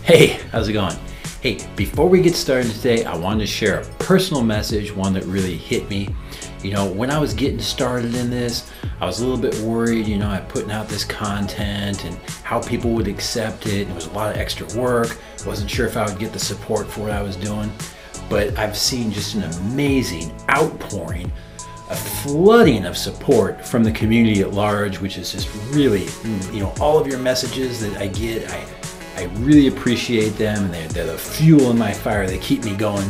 Hey, how's it going? Hey, before we get started today, I wanted to share a personal message, one that really hit me. You know, when I was getting started in this, I was a little bit worried, you know, I'm putting out this content and how people would accept it. It was a lot of extra work. Wasn't sure if I would get the support for what I was doing, but I've seen just an amazing outpouring, a flooding of support from the community at large, which is just really, you know, all of your messages that I get, I really appreciate them, and they're the fuel in my fire. They keep me going.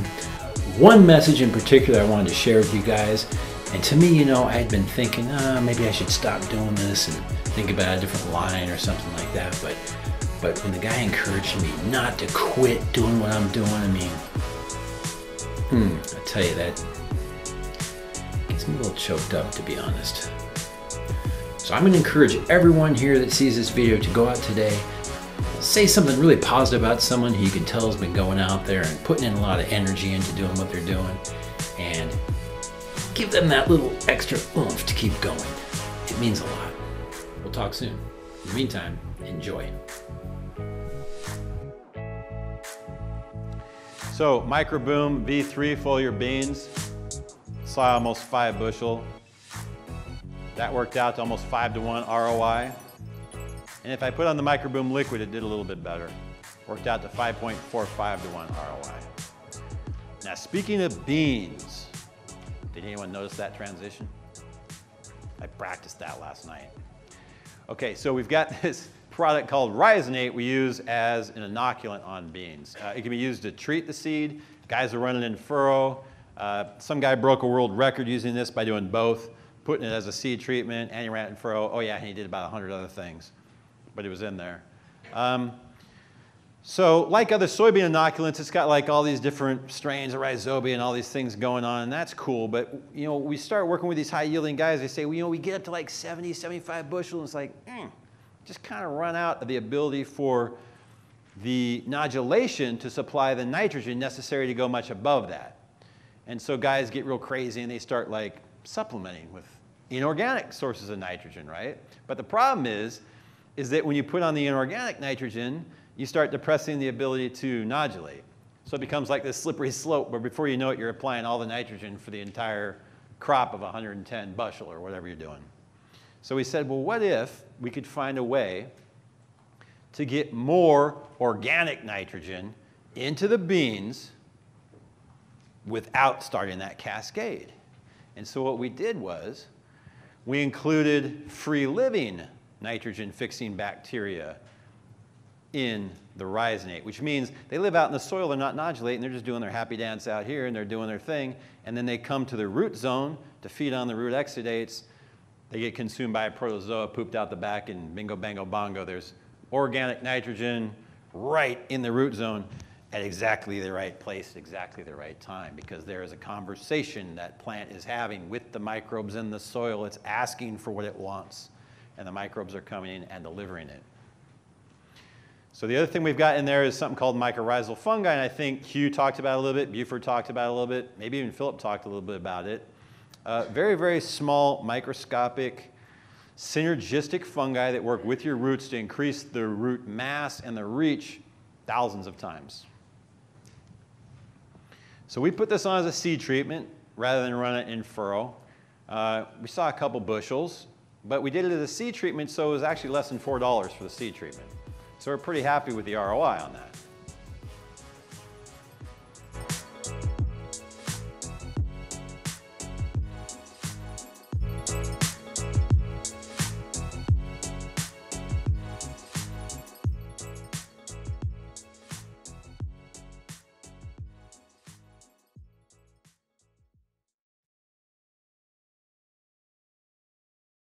One message in particular I wanted to share with you guys, and to me, you know, I had been thinking, maybe I should stop doing this and think about a different line or something like that, but when the guy encouraged me not to quit doing what I'm doing, I mean, I tell you, that gets me a little choked up, to be honest. So I'm gonna encourage everyone here that sees this video to go out today, say something really positive about someone who you can tell has been going out there and putting in a lot of energy into doing what they're doing, and give them that little extra oomph to keep going. It means a lot. We'll talk soon. In the meantime, enjoy. So Microboom V3 foliar beans, saw almost 5 bushel. That worked out to almost 5-to-1 ROI. And if I put on the Microboom liquid, it did a little bit better. Worked out to 5.45-to-1 ROI. Now, speaking of beans, did anyone notice that transition? I practiced that last night. Okay, so we've got this product called RizNate we use as an inoculant on beans. It can be used to treat the seed. Guys are running in furrow. Some guy broke a world record using this by doing both, putting it as a seed treatment, and he ran it in furrow. Oh yeah, and he did about 100 other things, but it was in there. So like other soybean inoculants, it's got like all these different strains of rhizobia and all these things going on, and that's cool. But you know, we start working with these high yielding guys, they say, well, you know, we get up to like 70, 75 bushel, and it's like, just kind of run out of the ability for the nodulation to supply the nitrogen necessary to go much above that. And so guys get real crazy and they start like supplementing with inorganic sources of nitrogen, right? But the problem is that when you put on the inorganic nitrogen, you start depressing the ability to nodulate. So it becomes like this slippery slope where before you know it, you're applying all the nitrogen for the entire crop of 110 bushel or whatever you're doing. So we said, well, what if we could find a way to get more organic nitrogen into the beans without starting that cascade? And so what we did was we included free-living nitrogen-fixing bacteria in the RizNate, which means they live out in the soil, they're not nodulating, they're just doing their happy dance out here and they're doing their thing, and then they come to the root zone to feed on the root exudates. They get consumed by a protozoa, pooped out the back, and bingo, bango, bongo, there's organic nitrogen right in the root zone at exactly the right place, at exactly the right time, because there is a conversation that plant is having with the microbes in the soil. It's asking for what it wants, and the microbes are coming in and delivering it. So the other thing we've got in there is something called mycorrhizal fungi, and I think Hugh talked about it a little bit, Buford talked about it a little bit, maybe even Philip talked a little bit about it. Very, very small, microscopic, synergistic fungi that work with your roots to increase the root mass and the reach thousands of times. So we put this on as a seed treatment rather than run it in furrow. We saw a couple bushels, but we did it as a seed treatment, so it was actually less than $4 for the seed treatment. So we're pretty happy with the ROI on that.